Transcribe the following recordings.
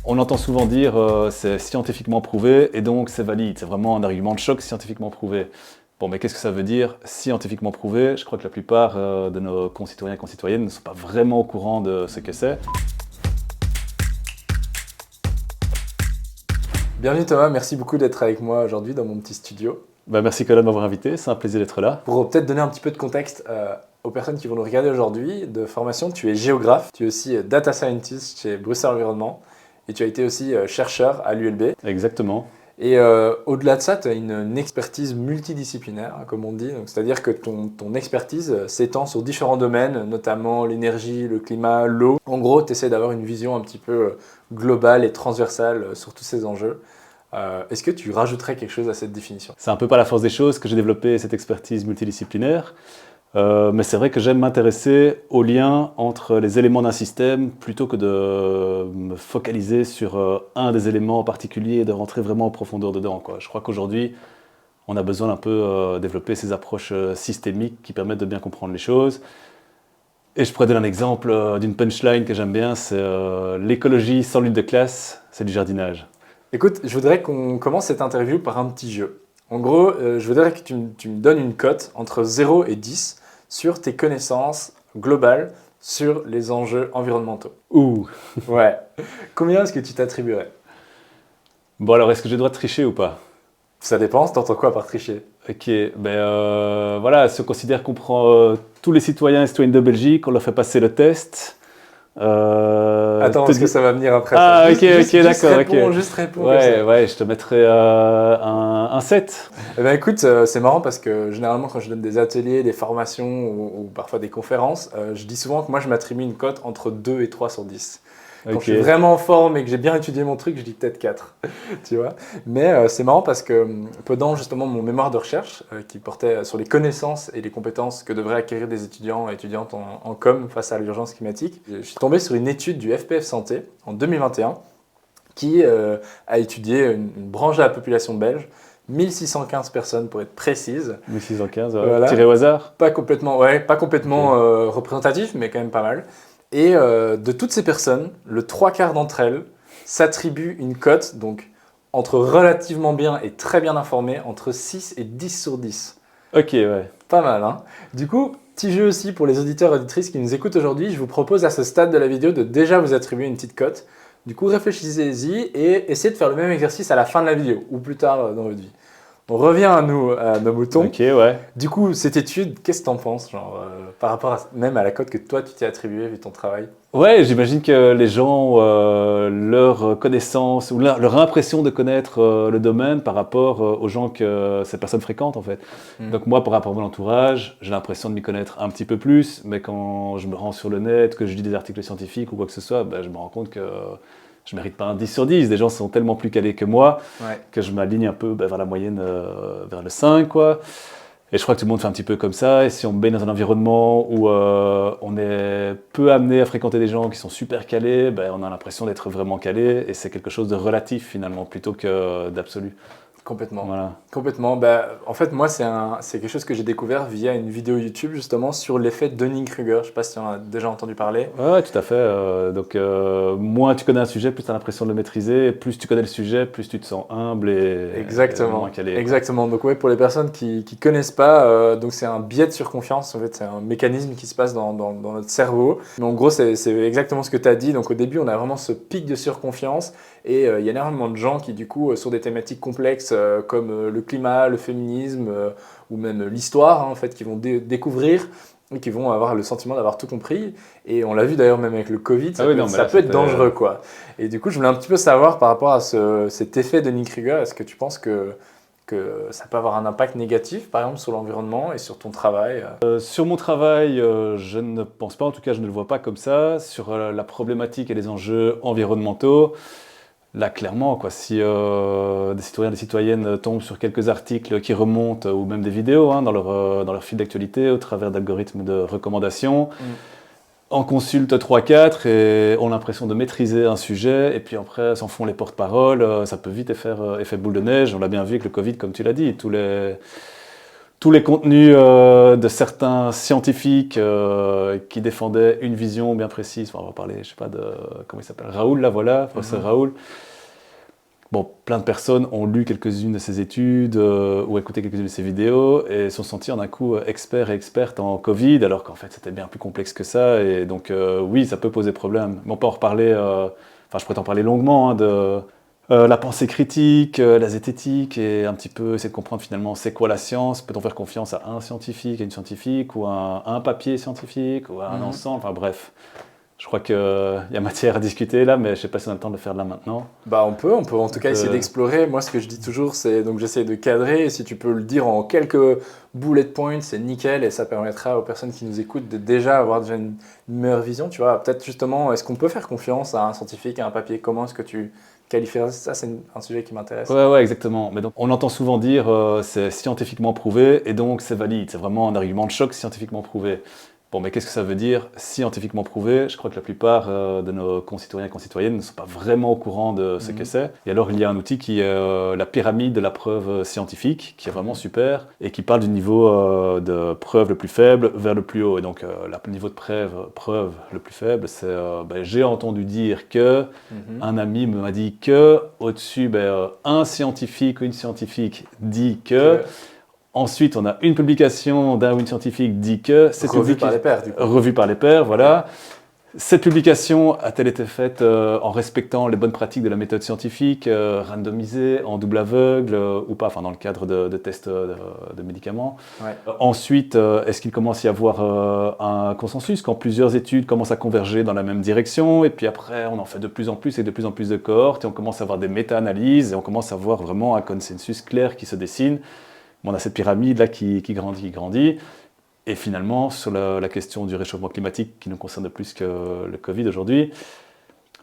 On entend souvent dire c'est scientifiquement prouvé et donc c'est valide. C'est vraiment un argument de choc scientifiquement prouvé. Bon, mais qu'est-ce que ça veut dire scientifiquement prouvé? Je crois que la plupart de nos concitoyens et concitoyennes ne sont pas vraiment au courant de ce que c'est. Bienvenue Thomas, merci beaucoup d'être avec moi aujourd'hui dans mon petit studio. Merci Colin de m'avoir invité, c'est un plaisir d'être là. Pour peut-être donner un petit peu de contexte aux personnes qui vont nous regarder aujourd'hui, de formation, tu es géographe, tu es aussi data scientist chez Bruxelles Environnement et tu as été aussi chercheur à l'ULB. Exactement. Et au-delà de ça, tu as une expertise multidisciplinaire, hein, comme on dit. C'est-à-dire que ton expertise s'étend sur différents domaines, notamment l'énergie, le climat, l'eau. En gros, tu essaies d'avoir une vision un petit peu globale et transversale sur tous ces enjeux. Est-ce que tu rajouterais quelque chose à cette définition? C'est un peu par la force des choses que j'ai développé cette expertise multidisciplinaire. Mais c'est vrai que j'aime m'intéresser aux liens entre les éléments d'un système plutôt que de me focaliser sur un des éléments en particulier et de rentrer vraiment en profondeur dedans, quoi. Je crois qu'aujourd'hui, on a besoin d'un peu développer ces approches systémiques qui permettent de bien comprendre les choses. Et je pourrais donner un exemple d'une punchline que j'aime bien, c'est l'écologie sans lutte de classe, c'est du jardinage. Écoute, je voudrais qu'on commence cette interview par un petit jeu. En gros, je voudrais que tu me donnes une cote entre 0 et 10 sur tes connaissances globales sur les enjeux environnementaux. Ouh. Ouais. Combien est-ce que tu t'attribuerais? Bon alors, est-ce que j'ai le droit de tricher ou pas? Ça dépend, t'entends quoi par tricher? Ok, voilà, si on considère qu'on prend tous les citoyens et citoyennes de Belgique, on leur fait passer le test. Attends, parce que ça va venir après. Ah, ça. ok, d'accord. Juste réponds. Ouais, je te mettrai un 7. Eh ben, écoute, c'est marrant parce que généralement, quand je donne des ateliers, des formations ou parfois des conférences, je dis souvent que moi, je m'attribue une cote entre 2 et 3 sur 10. Quand je suis vraiment en forme et que j'ai bien étudié mon truc, je dis peut-être 4, tu vois. Mais c'est marrant parce que pendant justement mon mémoire de recherche qui portait sur les connaissances et les compétences que devraient acquérir des étudiants et étudiantes en com face à l'urgence climatique, je suis tombé sur une étude du FPF Santé en 2021 qui a étudié une branche de la population belge, 1615 personnes pour être précise. 1615, voilà. Tiré au hasard? Pas complètement représentatif, mais quand même pas mal. Et de toutes ces personnes, le 3/4 d'entre elles s'attribuent une cote, donc entre relativement bien et très bien informé, entre 6 et 10 sur 10. Ok, ouais. Pas mal, hein. Du coup, petit jeu aussi pour les auditeurs et auditrices qui nous écoutent aujourd'hui, je vous propose à ce stade de la vidéo de déjà vous attribuer une petite cote. Du coup, réfléchissez-y et essayez de faire le même exercice à la fin de la vidéo ou plus tard dans votre vie. On revient à nous, à nos moutons. Ok, ouais. Du coup, cette étude, qu'est-ce que tu en penses, genre, par rapport même à la cote que toi, tu t'es attribuée vu ton travail? Ouais, j'imagine que les gens, leur connaissance ou leur impression de connaître le domaine par rapport aux gens que ces personnes fréquentent en fait. Donc moi, par rapport à mon entourage, j'ai l'impression de m'y connaître un petit peu plus, mais quand je me rends sur le net, que je lis des articles scientifiques ou quoi que ce soit, je me rends compte que je ne mérite pas un 10 sur 10. Des gens sont tellement plus calés que moi que je m'aligne un peu vers la moyenne, vers le 5, quoi. Et je crois que tout le monde fait un petit peu comme ça. Et si on baigne dans un environnement où on est peu amené à fréquenter des gens qui sont super calés, on a l'impression d'être vraiment calé. Et c'est quelque chose de relatif finalement, plutôt que d'absolu. Complètement. Voilà. Complètement. En fait, moi, c'est quelque chose que j'ai découvert via une vidéo YouTube justement sur l'effet Dunning-Kruger. Je ne sais pas si tu en as déjà entendu parler. Ouais, tout à fait. Donc, moins tu connais un sujet, plus tu as l'impression de le maîtriser. Et plus tu connais le sujet, plus tu te sens humble et moins calé. Exactement. Donc, ouais, pour les personnes qui ne connaissent pas, donc c'est un biais de surconfiance. En fait, c'est un mécanisme qui se passe dans notre cerveau. Mais en gros, c'est exactement ce que tu as dit. Donc, au début, on a vraiment ce pic de surconfiance. Et il y a énormément de gens qui, du coup, sur des thématiques complexes comme le climat, le féminisme ou même l'histoire, hein, en fait, qui vont découvrir et qui vont avoir le sentiment d'avoir tout compris. Et on l'a vu d'ailleurs même avec le Covid, ça peut être dangereux, quoi. Et du coup, je voulais un petit peu savoir par rapport à cet effet de Dunning-Kruger, est-ce que tu penses que ça peut avoir un impact négatif, par exemple, sur l'environnement et sur ton travail? Sur mon travail, je ne pense pas, en tout cas, je ne le vois pas comme ça. Sur la problématique et les enjeux environnementaux, là, clairement, quoi, si des citoyens et des citoyennes tombent sur quelques articles qui remontent, ou même des vidéos dans leur fil d'actualité, au travers d'algorithmes de recommandation, en consultent 3-4 et ont l'impression de maîtriser un sujet, et puis après s'en font les porte-parole, ça peut vite faire effet boule de neige. On l'a bien vu avec le Covid, comme tu l'as dit, tous tous les contenus de certains scientifiques qui défendaient une vision bien précise. Enfin, on va parler, je sais pas, de comment il s'appelle, Raoul, là voilà, professeur Raoul. Bon, plein de personnes ont lu quelques-unes de ses études ou écouté quelques-unes de ses vidéos et sont sentis en un coup experts et expertes en Covid, alors qu'en fait c'était bien plus complexe que ça. Et donc oui, ça peut poser problème. Mais on peut en reparler, enfin je pourrais t'en parler longuement, hein, de la pensée critique, la zététique, et un petit peu essayer de comprendre finalement c'est quoi la science. Peut-on faire confiance à un scientifique, à une scientifique, ou à un papier scientifique, ou à un ensemble, enfin bref. Je crois qu'il y a matière à discuter là, mais je ne sais pas si on a le temps de le faire là maintenant. Bah on peut en tout cas essayer d'explorer. Moi, ce que je dis toujours, c'est donc j'essaie de cadrer. Et si tu peux le dire en quelques bullet points, c'est nickel et ça permettra aux personnes qui nous écoutent de déjà avoir déjà une meilleure vision. Tu vois, peut-être justement, est-ce qu'on peut faire confiance à un scientifique, à un papier? Comment est-ce que tu qualifierais ça? C'est un sujet qui m'intéresse. Ouais, exactement. Mais donc, on entend souvent dire c'est scientifiquement prouvé et donc c'est valide. C'est vraiment un argument de choc scientifiquement prouvé. Bon, mais qu'est-ce que ça veut dire scientifiquement prouvé? Je crois que la plupart de nos concitoyens et concitoyennes ne sont pas vraiment au courant de ce que c'est. Et alors, il y a un outil qui est la pyramide de la preuve scientifique, qui est vraiment super, et qui parle du niveau de preuve le plus faible vers le plus haut. Et donc, le niveau de preuve le plus faible, c'est j'ai entendu dire que, un ami m'a dit que, au-dessus, un scientifique ou une scientifique dit que. Ensuite, on a une publication d'un ou une scientifique dit que... Revue par les pairs, du coup. Revue par les pairs, voilà. Cette publication a-t-elle été faite en respectant les bonnes pratiques de la méthode scientifique, randomisée, en double aveugle ou pas, enfin dans le cadre de tests de médicaments. Ouais. Ensuite, est-ce qu'il commence à y avoir un consensus quand plusieurs études commencent à converger dans la même direction, et puis après on en fait de plus en plus et de plus en plus de cohortes, et on commence à avoir des méta-analyses, et on commence à voir vraiment un consensus clair qui se dessine. On a cette pyramide-là qui grandit. Et finalement, sur la question du réchauffement climatique, qui nous concerne plus que le Covid aujourd'hui,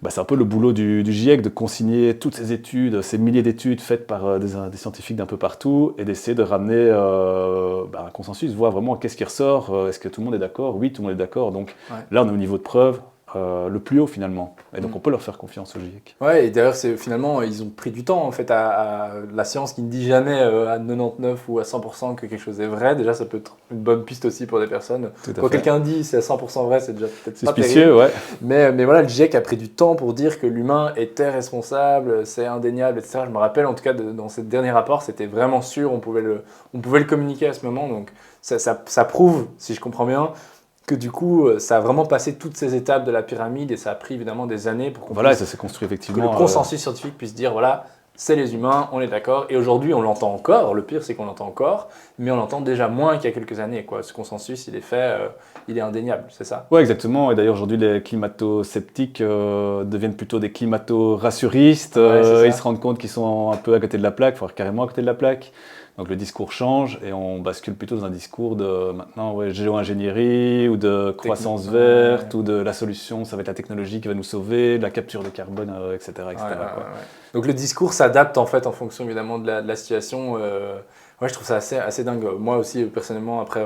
c'est un peu le boulot du GIEC de consigner toutes ces études, ces milliers d'études faites par des scientifiques d'un peu partout, et d'essayer de ramener un consensus, voir vraiment qu'est-ce qui ressort, est-ce que tout le monde est d'accord? Oui, tout le monde est d'accord. Donc là, on est au niveau de preuve. Le plus haut finalement, et donc on peut leur faire confiance au GIEC. Ouais, et d'ailleurs finalement ils ont pris du temps en fait à la science qui ne dit jamais à 99 ou à 100% que quelque chose est vrai. Déjà ça peut être une bonne piste aussi pour des personnes. Quand quelqu'un dit c'est à 100% vrai, c'est déjà peut-être pas suspicieux, terrible. Ouais. Mais voilà, le GIEC a pris du temps pour dire que l'humain était responsable, c'est indéniable, etc. Je me rappelle en tout cas dans ce dernier rapport, c'était vraiment sûr, on pouvait le communiquer à ce moment, donc ça prouve, si je comprends bien, que du coup, ça a vraiment passé toutes ces étapes de la pyramide et ça a pris évidemment des années pour ça s'est construit effectivement. Que le consensus scientifique puisse dire voilà, c'est les humains, on est d'accord. Et aujourd'hui, on l'entend encore. Le pire, c'est qu'on l'entend encore, mais on l'entend déjà moins qu'il y a quelques années, quoi. Ce consensus, il est fait, il est indéniable, c'est ça? Oui, exactement. Et d'ailleurs, aujourd'hui, les climato-sceptiques deviennent plutôt des climato-rassuristes. Ils se rendent compte qu'ils sont un peu à côté de la plaque, voire carrément à côté de la plaque. Donc le discours change et on bascule plutôt dans un discours de maintenant géo-ingénierie ou de croissance verte ou de la solution, ça va être la technologie qui va nous sauver, la capture de carbone, etc. Donc le discours s'adapte en fait en fonction évidemment de la situation. Je trouve ça assez dingue. Moi aussi personnellement, après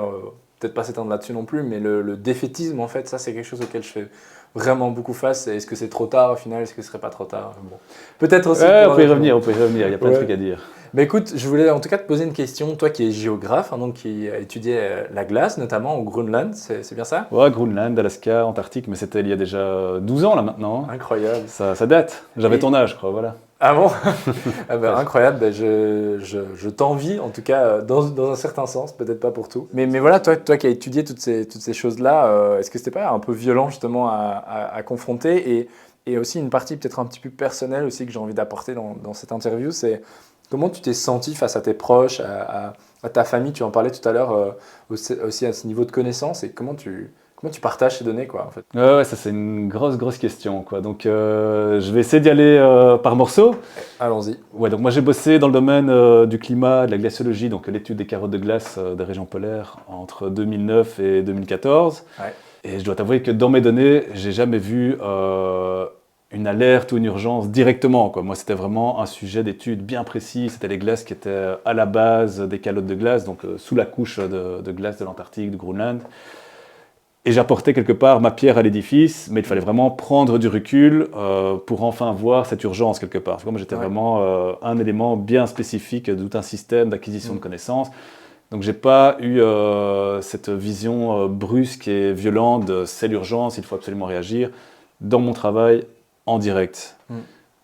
peut-être pas s'étendre là-dessus non plus, mais le défaitisme en fait, ça c'est quelque chose auquel je fais vraiment beaucoup face. Est-ce que c'est trop tard au final? Est-ce que ce serait pas trop tard? Bon. Peut-être aussi. On peut y revenir, il y a plein de trucs à dire. Mais écoute, je voulais en tout cas te poser une question, toi qui es géographe, donc qui a étudié la glace, notamment au Groenland, c'est bien ça? Ouais, Groenland, Alaska, Antarctique, mais c'était il y a déjà 12 ans là maintenant. Incroyable. Ça date, j'avais ton âge je crois, voilà. Ah bon? Incroyable, je t'envie en tout cas dans un certain sens, peut-être pas pour tout. Mais voilà, toi qui as étudié toutes ces choses-là, est-ce que c'était pas un peu violent justement à confronter et aussi une partie peut-être un petit peu personnelle aussi que j'ai envie d'apporter dans cette interview, c'est comment tu t'es senti face à tes proches, à ta famille? Tu en parlais tout à l'heure aussi à ce niveau de connaissance, et comment tu partages ces données, quoi, en fait? Ouais, ça c'est une grosse question, quoi. Donc je vais essayer d'y aller par morceaux. Allons-y. Ouais, donc moi j'ai bossé dans le domaine du climat, de la glaciologie, donc l'étude des carottes de glace des régions polaires entre 2009 et 2014. Ouais. Et je dois t'avouer que dans mes données, j'ai jamais vu une alerte ou une urgence directement, quoi. Moi, c'était vraiment un sujet d'étude bien précis. C'était les glaces qui étaient à la base des calottes de glace, donc sous la couche de glace de l'Antarctique, du Groenland. Et j'apportais quelque part ma pierre à l'édifice, mais il fallait vraiment prendre du recul pour enfin voir cette urgence quelque part. Moi, j'étais vraiment un élément bien spécifique de tout un système d'acquisition de connaissances. Donc j'ai pas eu cette vision brusque et violente de c'est l'urgence, il faut absolument réagir dans mon travail en direct.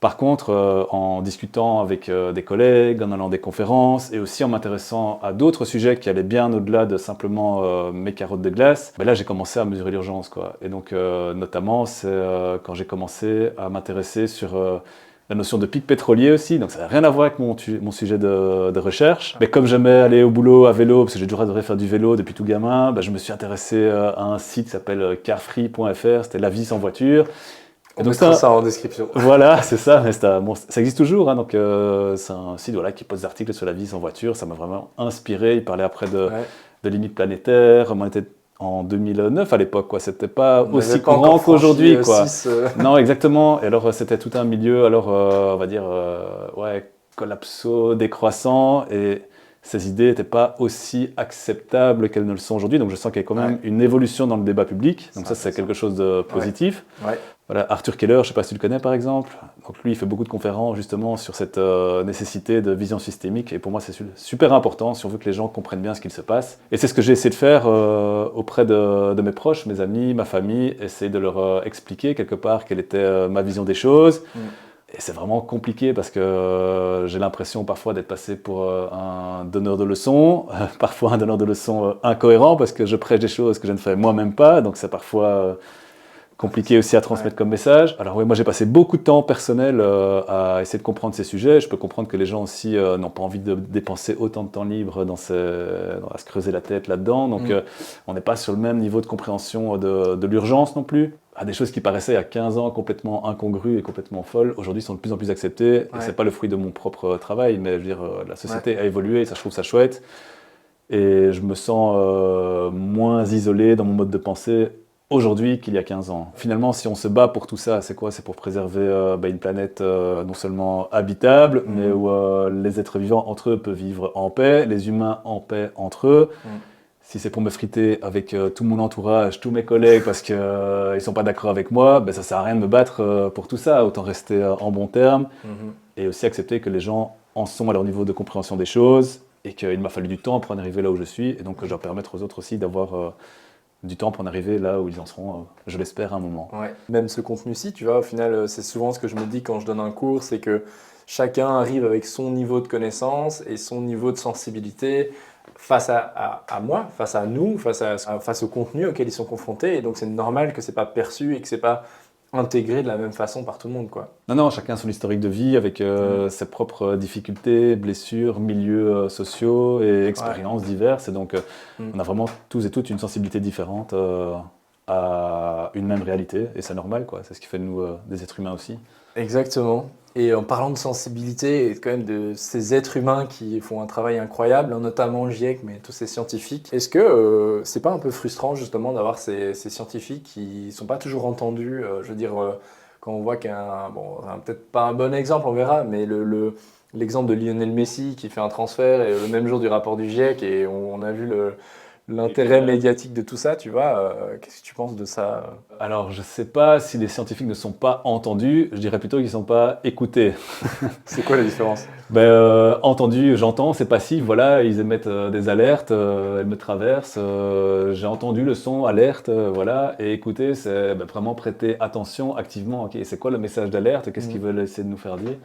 Par contre, en discutant avec des collègues, en allant à des conférences et aussi en m'intéressant à d'autres sujets qui allaient bien au-delà de simplement mes carottes de glace, ben là j'ai commencé à mesurer l'urgence, quoi. Et donc notamment c'est quand j'ai commencé à m'intéresser sur la notion de pic pétrolier aussi, donc ça n'a rien à voir avec mon sujet de recherche. Mais comme j'aimais aller au boulot à vélo, parce que j'ai toujours adoré faire du vélo depuis tout gamin, ben je me suis intéressé à un site qui s'appelle carfree.fr, c'était la vie sans voiture. Et donc ça en description. Voilà, c'est ça. Mais bon, ça existe toujours, hein, donc c'est un site qui pose des articles sur la vie sans voiture. Ça m'a vraiment inspiré. Il parlait après de limites planétaires. On était en 2009 à l'époque, quoi. C'était pas aussi courant qu'aujourd'hui, quoi. Non, exactement. Et alors c'était tout un milieu, on va dire, collapso, décroissant, et ces idées n'étaient pas aussi acceptables qu'elles ne le sont aujourd'hui. Donc je sens qu'il y a quand même une évolution dans le débat public. Donc ça c'est quelque chose de positif. Voilà, Arthur Keller, je ne sais pas si tu le connais par exemple. Donc lui, il fait beaucoup de conférences justement sur cette nécessité de vision systémique. Et pour moi, c'est super important si on veut que les gens comprennent bien ce qu'il se passe. Et c'est ce que j'ai essayé de faire auprès de mes proches, mes amis, ma famille, essayer de leur expliquer quelque part quelle était ma vision des choses. Et c'est vraiment compliqué parce que j'ai l'impression parfois d'être passé pour un donneur de leçons, parfois un donneur de leçons incohérent parce que je prêche des choses que je ne fais moi-même pas. Donc c'est parfois compliqué aussi à transmettre comme message. Alors oui, moi j'ai passé beaucoup de temps personnel à essayer de comprendre ces sujets. Je peux comprendre que les gens aussi n'ont pas envie de dépenser autant de temps libre à se creuser la tête là-dedans. Donc on n'est pas sur le même niveau de compréhension de l'urgence non plus. Des choses qui paraissaient il y a 15 ans complètement incongrues et complètement folles, aujourd'hui sont de plus en plus acceptées. Et c'est pas le fruit de mon propre travail, mais je veux dire, la société a évolué et ça, je trouve ça chouette. Et je me sens moins isolé dans mon mode de pensée aujourd'hui qu'il y a 15 ans. Finalement, si on se bat pour tout ça, c'est quoi? C'est pour préserver une planète non seulement habitable, mais où les êtres vivants entre eux peuvent vivre en paix, les humains en paix entre eux. Si c'est pour me friter avec tout mon entourage, tous mes collègues, parce qu'ils ne sont pas d'accord avec moi, ben ça ne sert à rien de me battre pour tout ça. Autant rester en bon terme et aussi accepter que les gens en sont à leur niveau de compréhension des choses et qu'il m'a fallu du temps pour en arriver là où je suis. Et donc, je dois permettre aux autres aussi d'avoir du temps pour en arriver là où ils en seront, je l'espère, à un moment. Même ce contenu-ci, tu vois, au final, c'est souvent ce que je me dis quand je donne un cours, c'est que chacun arrive avec son niveau de connaissance et son niveau de sensibilité face à moi, face à nous, face au contenu auquel ils sont confrontés. Et donc, c'est normal que ce n'est pas perçu et que ce n'est pas intégré de la même façon par tout le monde, quoi. Non, chacun son historique de vie avec ses propres difficultés, blessures, milieux sociaux et expériences diverses. Et donc, on a vraiment tous et toutes une sensibilité différente à une même réalité. Et c'est normal, quoi. C'est ce qui fait de nous des êtres humains aussi. Exactement. Et en parlant de sensibilité et quand même de ces êtres humains qui font un travail incroyable, notamment le GIEC, mais tous ces scientifiques, est-ce que c'est pas un peu frustrant justement d'avoir ces scientifiques qui sont pas toujours entendus? Je veux dire, quand on voit peut-être pas un bon exemple, on verra, mais l'exemple de Lionel Messi qui fait un transfert et le même jour du rapport du GIEC, et on a vu l'intérêt médiatique de tout ça, tu vois, qu'est-ce que tu penses de ça? Alors, je ne sais pas si les scientifiques ne sont pas entendus, je dirais plutôt qu'ils ne sont pas écoutés. C'est quoi la différence? Entendus, j'entends, c'est passif, voilà, ils émettent des alertes, elles me traversent, j'ai entendu le son, alerte, voilà, et écouter, c'est vraiment prêter attention activement, ok, c'est quoi le message d'alerte, qu'est-ce qu'ils veulent essayer de nous faire dire?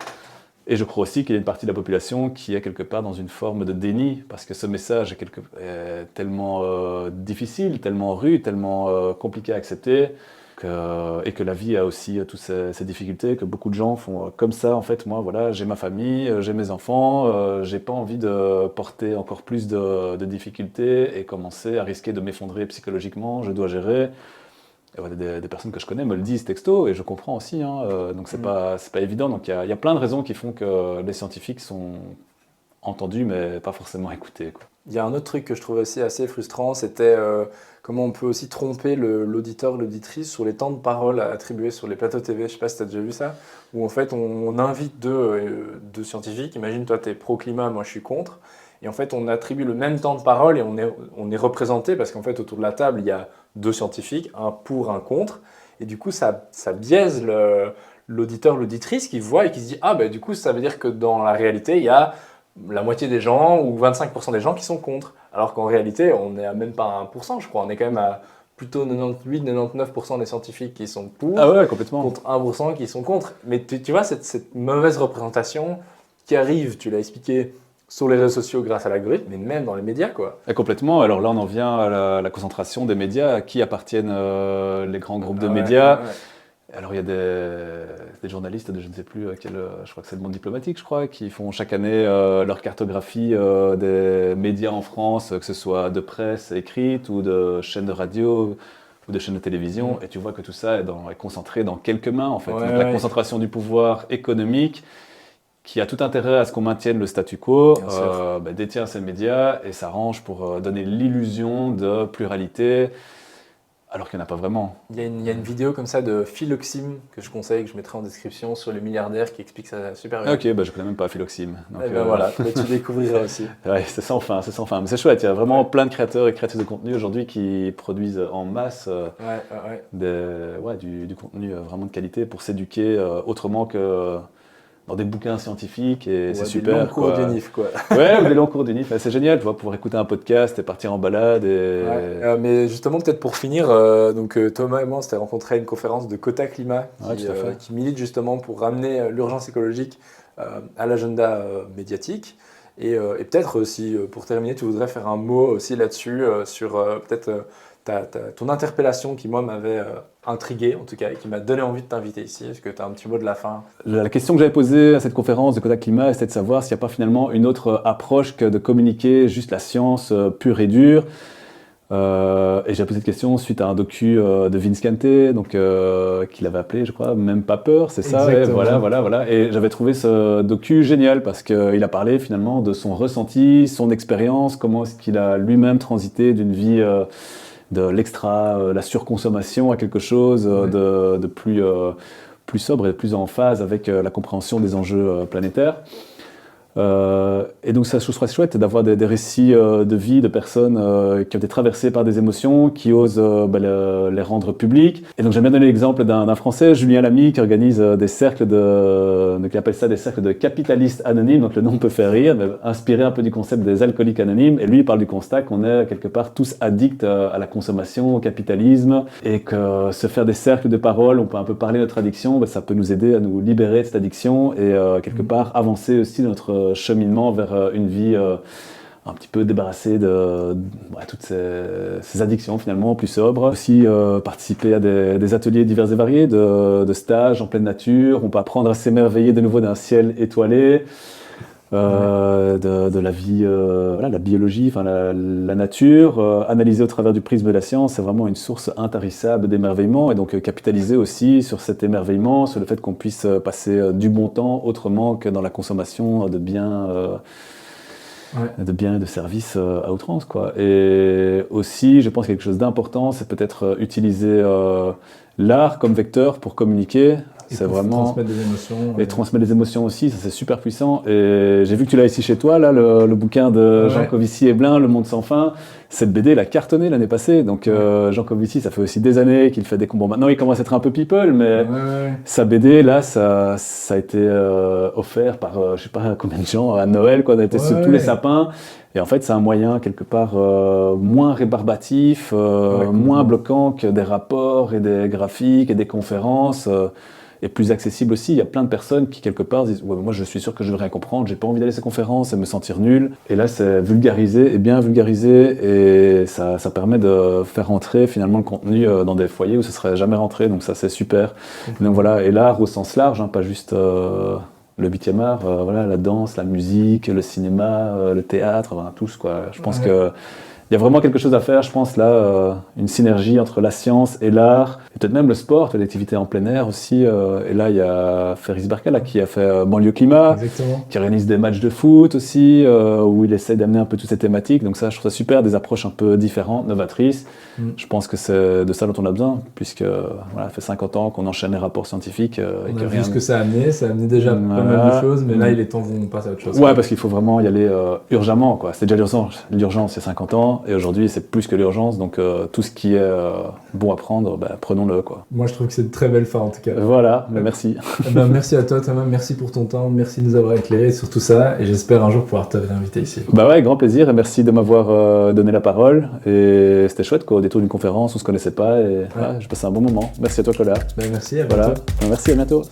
Et je crois aussi qu'il y a une partie de la population qui est quelque part dans une forme de déni, parce que ce message est tellement difficile, tellement rude, tellement compliqué à accepter, et que la vie a aussi toutes ces difficultés, que beaucoup de gens font comme ça. En fait, moi, voilà, j'ai ma famille, j'ai mes enfants, j'ai pas envie de porter encore plus de difficultés et commencer à risquer de m'effondrer psychologiquement, je dois gérer. Des personnes que je connais me le disent texto et je comprends aussi, hein, donc c'est pas évident. Donc il y a plein de raisons qui font que les scientifiques sont entendus mais pas forcément écoutés, quoi. Il y a un autre truc que je trouvais aussi assez frustrant, c'était comment on peut aussi tromper l'auditeur, l'auditrice sur les temps de parole attribués sur les plateaux TV. Je sais pas si tu as déjà vu ça, où en fait on invite deux scientifiques. Imagine, toi tu es pro-climat, moi je suis contre. Et en fait, on attribue le même temps de parole et on est représenté parce qu'en fait, autour de la table, il y a deux scientifiques, un pour, un contre. Et du coup, ça biaise l'auditeur, l'auditrice qui voit et qui se dit « Ah, du coup, ça veut dire que dans la réalité, il y a la moitié des gens ou 25% des gens qui sont contre. Alors qu'en réalité, on n'est même pas à 1%, je crois. On est quand même à plutôt 98-99% des scientifiques qui sont pour, Ah ouais, complètement. contre 1% qui sont contre. Mais tu vois, cette mauvaise représentation qui arrive, tu l'as expliqué, sur les réseaux sociaux grâce à l'algorithme, mais même dans les médias, quoi. Et complètement. Alors là, on en vient à la concentration des médias. À qui appartiennent les grands groupes de médias? Alors il y a des journalistes de je ne sais plus je crois que c'est le Monde diplomatique, je crois, qui font chaque année leur cartographie des médias en France, que ce soit de presse écrite ou de chaînes de radio ou de chaînes de télévision. Et tu vois que tout ça est concentré dans quelques mains, en fait. Donc, la concentration du pouvoir économique, qui a tout intérêt à ce qu'on maintienne le statu quo, détient ces médias et s'arrange pour donner l'illusion de pluralité, alors qu'il n'y en a pas vraiment. Il y a une vidéo comme ça de Philoxime que je conseille, que je mettrai en description sur le milliardaire qui explique ça super bien. Ok, je ne connais même pas Philoxime. Donc, voilà, tu découvriras aussi. Ouais, c'est sans fin, c'est sans fin. Mais c'est chouette, il y a vraiment plein de créateurs et créatrices de contenu aujourd'hui qui produisent en masse du contenu vraiment de qualité pour s'éduquer autrement que dans des bouquins scientifiques, et c'est super. Des longs cours d'UNIF, quoi. Ouais, ou des longs cours d'UNIF. C'est génial, tu vois, pouvoir écouter un podcast et partir en balade. Mais justement, peut-être pour finir, Thomas et moi, on s'était rencontrés à une conférence de Quota Climat qui milite justement pour ramener l'urgence écologique à l'agenda médiatique. Et peut-être aussi, pour terminer, tu voudrais faire un mot aussi là-dessus, sur peut-être ton interpellation qui, moi, m'avait intrigué, en tout cas, et qui m'a donné envie de t'inviter ici. Est-ce que tu as un petit mot de la fin? La question que j'avais posée à cette conférence de Quota Climat, c'était de savoir s'il n'y a pas finalement une autre approche que de communiquer juste la science pure et dure. Et j'ai posé cette question suite à un docu de Vince Kante, donc qu'il avait appelé, je crois, Même pas peur, c'est ça. Et voilà. Et j'avais trouvé ce docu génial parce qu'il a parlé finalement de son ressenti, son expérience, comment est-ce qu'il a lui-même transité d'une vie de l'extra, la surconsommation à quelque chose de plus sobre et plus en phase avec la compréhension des enjeux planétaires. Et donc ça, je trouve chouette d'avoir des récits de vie de personnes qui ont été traversées par des émotions, qui osent les rendre publiques. Et donc j'aime bien donner l'exemple d'un Français, Julien Lamy, qui organise des cercles qui appelle ça des cercles de capitalistes anonymes, donc le nom peut faire rire, mais inspiré un peu du concept des alcooliques anonymes. Et lui, il parle du constat qu'on est quelque part tous addicts à la consommation, au capitalisme, et que se faire des cercles de parole, on peut un peu parler de notre addiction, ça peut nous aider à nous libérer de cette addiction et quelque part avancer aussi dans notre cheminement vers une vie un petit peu débarrassée de toutes ces addictions finalement, plus sobres. Aussi participer à des ateliers divers et variés, de stages en pleine nature. On peut apprendre à s'émerveiller de nouveau d'un ciel étoilé, de la vie, la biologie, la nature. Analyser au travers du prisme de la science, c'est vraiment une source intarissable d'émerveillement, et donc capitaliser aussi sur cet émerveillement, sur le fait qu'on puisse passer du bon temps autrement que dans la consommation de biens et de services à outrance, quoi. Et aussi, je pense que quelque chose d'important, c'est peut-être utiliser l'art comme vecteur pour communiquer. C'est vraiment transmettre des émotions. Et transmettre des émotions aussi, ça c'est super puissant. Et j'ai vu que tu l'as ici chez toi, là, le bouquin de Jean Covici et Blin, Le Monde sans fin. Cette BD, elle a cartonné l'année passée. Donc Jean Covici, ça fait aussi des années qu'il fait des combats. Maintenant, il commence à être un peu people, mais sa BD, là, ça a été offert par je sais pas combien de gens à Noël, quoi. On a été sur tous les sapins. Et en fait, c'est un moyen quelque part moins rébarbatif, moins bloquant que des rapports et des graphiques et des conférences. Et plus accessible aussi. Il y a plein de personnes qui, quelque part, disent moi, je suis sûr que je ne vais rien comprendre, j'ai pas envie d'aller à ces conférences et me sentir nul. Et là, c'est vulgarisé, et bien vulgarisé, et ça permet de faire rentrer finalement le contenu dans des foyers où ce serait jamais rentré. Donc ça, c'est super. Donc voilà, et l'art au sens large, pas juste le 8e art, la danse, la musique, le cinéma, le théâtre, tous, quoi. Je pense que il y a vraiment quelque chose à faire, je pense, là, une synergie entre la science et l'art, et peut-être même le sport, l'activité en plein air aussi. Et là, il y a Ferris Barka qui a fait Banlieue Climat, qui organise des matchs de foot aussi, où il essaie d'amener un peu toutes ces thématiques. Donc ça, je trouve ça super, des approches un peu différentes, novatrices. Je pense que c'est de ça dont on a besoin, puisque ça fait 50 ans qu'on enchaîne les rapports scientifiques. On a vu ce que ça a amené déjà pas mal de choses, mais là, il est temps qu'on passe à autre chose. Ouais, parce qu'il faut vraiment y aller urgemment, quoi. C'était déjà l'urgence il y a 50 ans. temps. Et aujourd'hui, c'est plus que l'urgence. Donc, tout ce qui est bon à prendre, prenons-le, quoi. Moi, je trouve que c'est de très belle fin, en tout cas. Voilà, merci. Merci à toi, Thomas. Merci pour ton temps. Merci de nous avoir éclairés sur tout ça. Et j'espère un jour pouvoir te réinviter ici. Ouais, grand plaisir. Et merci de m'avoir donné la parole. Et c'était chouette, quoi. Au détour d'une conférence, on se connaissait pas. Et je passais un bon moment. Merci à toi, Colas. Merci, à bientôt. Merci, à bientôt.